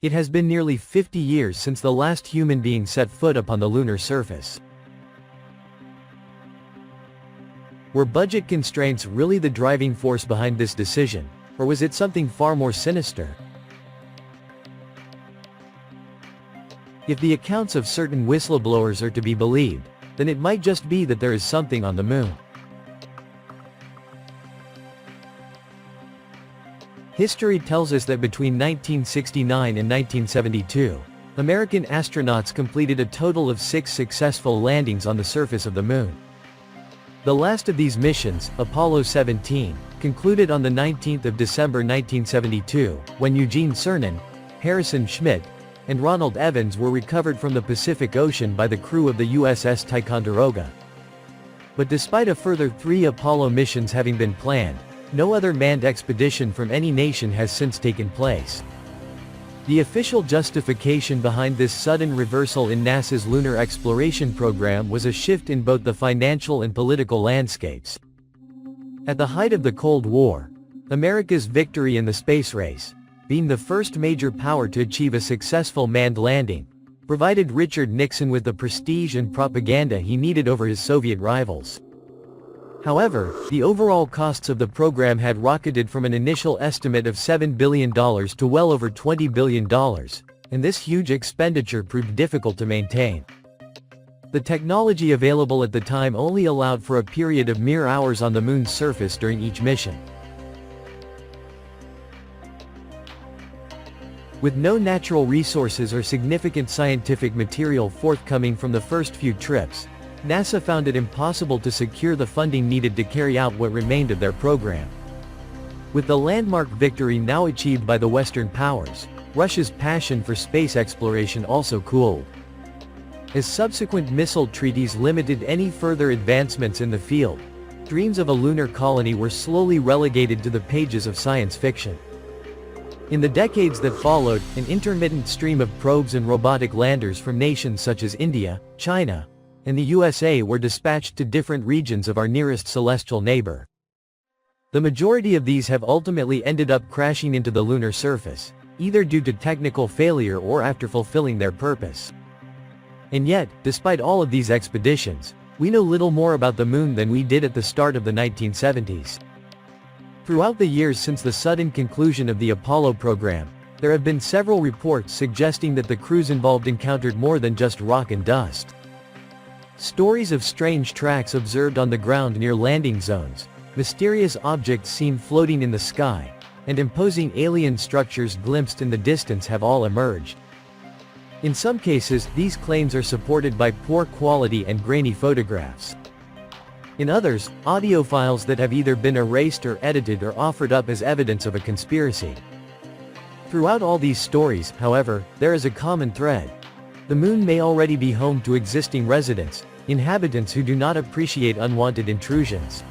It has been nearly 50 years since the last human being set foot upon the lunar surface. Were budget constraints really the driving force behind this decision, or was it something far more sinister? If the accounts of certain whistleblowers are to be believed, then it might just be that there is something on the moon. History tells us that between 1969 and 1972, American astronauts completed a total of 6 successful landings on the surface of the moon. The last of these missions, Apollo 17, concluded on the 19th of December 1972, when Eugene Cernan, Harrison Schmitt, and Ronald Evans were recovered from the Pacific Ocean by the crew of the USS Ticonderoga. But despite a further 3 Apollo missions having been planned, no other manned expedition from any nation has since taken place. The official justification behind this sudden reversal in NASA's lunar exploration program was a shift in both the financial and political landscapes. At the height of the Cold War, America's victory in the space race, being the first major power to achieve a successful manned landing, provided Richard Nixon with the prestige and propaganda he needed over his Soviet rivals. However, the overall costs of the program had rocketed from an initial estimate of $7 billion to well over $20 billion, and this huge expenditure proved difficult to maintain. The technology available at the time only allowed for a period of mere hours on the moon's surface during each mission. With no natural resources or significant scientific material forthcoming from the first few trips, NASA found it impossible to secure the funding needed to carry out what remained of their program. With the landmark victory now achieved by the Western powers, Russia's passion for space exploration also cooled. As subsequent missile treaties limited any further advancements in the field, dreams of a lunar colony were slowly relegated to the pages of science fiction. In the decades that followed, an intermittent stream of probes and robotic landers from nations such as India, China, and the USA were dispatched to different regions of our nearest celestial neighbor. The majority of these have ultimately ended up crashing into the lunar surface, either due to technical failure or after fulfilling their purpose. And yet, despite all of these expeditions, we know little more about the moon than we did at the start of the 1970s. Throughout the years since the sudden conclusion of the Apollo program, there have been several reports suggesting that the crews involved encountered more than just rock and dust. Stories of strange tracks observed on the ground near landing zones, mysterious objects seen floating in the sky, and imposing alien structures glimpsed in the distance have all emerged. In some cases, these claims are supported by poor quality and grainy photographs. In others, audio files that have either been erased or edited are offered up as evidence of a conspiracy. Throughout all these stories, however, there is a common thread. The moon may already be home to existing residents, inhabitants who do not appreciate unwanted intrusions.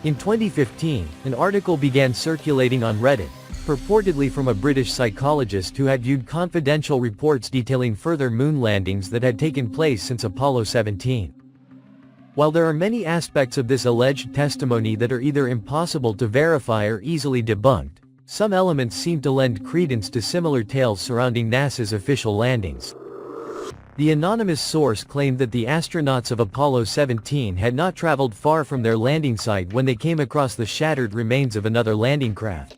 In 2015, an article began circulating on Reddit, purportedly from a British psychologist who had viewed confidential reports detailing further moon landings that had taken place since Apollo 17. While there are many aspects of this alleged testimony that are either impossible to verify or easily debunked, some elements seem to lend credence to similar tales surrounding NASA's official landings. The anonymous source claimed that the astronauts of Apollo 17 had not traveled far from their landing site when they came across the shattered remains of another landing craft.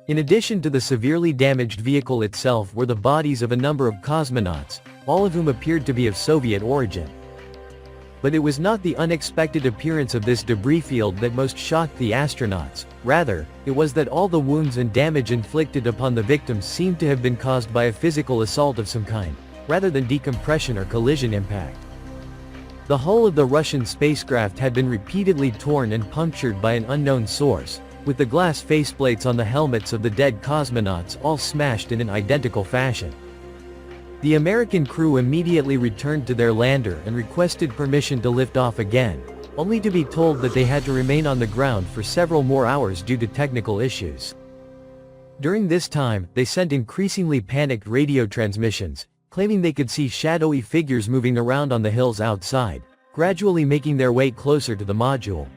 In addition to the severely damaged vehicle itself were the bodies of a number of cosmonauts, all of whom appeared to be of Soviet origin. But it was not the unexpected appearance of this debris field that most shocked the astronauts. Rather, it was that all the wounds and damage inflicted upon the victims seemed to have been caused by a physical assault of some kind, rather than decompression or collision impact. The hull of the Russian spacecraft had been repeatedly torn and punctured by an unknown source, with the glass faceplates on the helmets of the dead cosmonauts all smashed in an identical fashion. The American crew immediately returned to their lander and requested permission to lift off again, only to be told that they had to remain on the ground for several more hours due to technical issues. During this time, they sent increasingly panicked radio transmissions, claiming they could see shadowy figures moving around on the hills outside, gradually making their way closer to the module.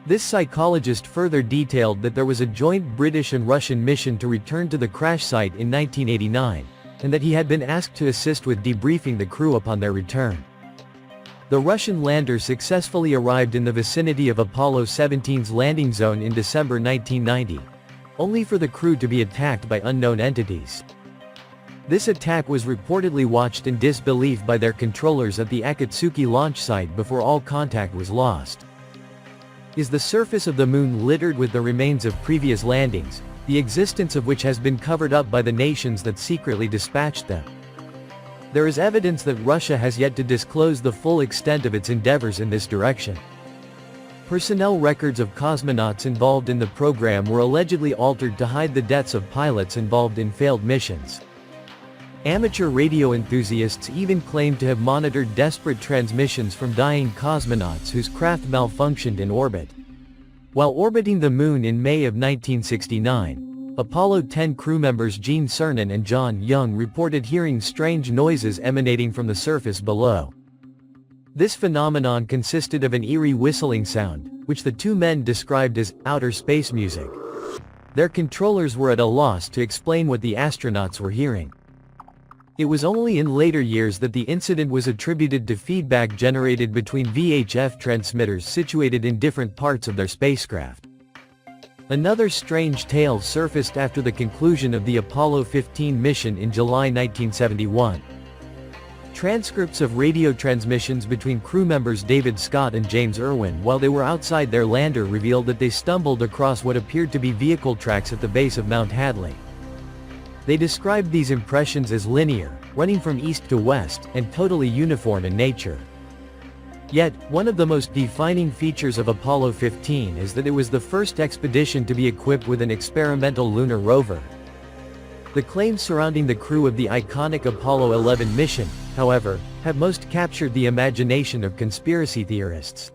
This psychologist further detailed that there was a joint British and Russian mission to return to the crash site in 1989, and that he had been asked to assist with debriefing the crew upon their return. The Russian lander successfully arrived in the vicinity of Apollo 17's landing zone in December 1990, only for the crew to be attacked by unknown entities. This attack was reportedly watched in disbelief by their controllers at the Akatsuki launch site before all contact was lost. Is the surface of the moon littered with the remains of previous landings, the existence of which has been covered up by the nations that secretly dispatched them? There is evidence that Russia has yet to disclose the full extent of its endeavors in this direction. Personnel records of cosmonauts involved in the program were allegedly altered to hide the deaths of pilots involved in failed missions. Amateur radio enthusiasts even claim to have monitored desperate transmissions from dying cosmonauts whose craft malfunctioned in orbit. While orbiting the moon in May of 1969, Apollo 10 crew members Gene Cernan and John Young reported hearing strange noises emanating from the surface below. This phenomenon consisted of an eerie whistling sound, which the two men described as outer space music. Their controllers were at a loss to explain what the astronauts were hearing. It was only in later years that the incident was attributed to feedback generated between VHF transmitters situated in different parts of their spacecraft. Another strange tale surfaced after the conclusion of the Apollo 15 mission in July 1971. Transcripts of radio transmissions between crew members David Scott and James Irwin while they were outside their lander revealed that they stumbled across what appeared to be vehicle tracks at the base of Mount Hadley. They described these impressions as linear, running from east to west, and totally uniform in nature. Yet, one of the most defining features of Apollo 15 is that it was the first expedition to be equipped with an experimental lunar rover. The claims surrounding the crew of the iconic Apollo 11 mission, however, have most captured the imagination of conspiracy theorists.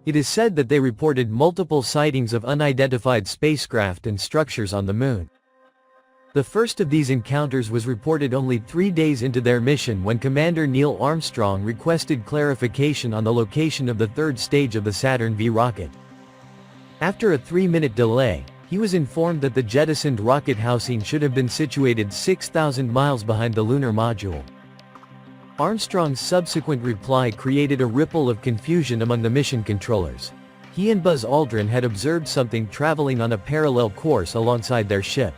It is said that they reported multiple sightings of unidentified spacecraft and structures on the moon. The first of these encounters was reported only 3 days into their mission when Commander Neil Armstrong requested clarification on the location of the third stage of the Saturn V rocket. After a 3-minute delay, he was informed that the jettisoned rocket housing should have been situated 6,000 miles behind the lunar module. Armstrong's subsequent reply created a ripple of confusion among the mission controllers. He and Buzz Aldrin had observed something traveling on a parallel course alongside their ship.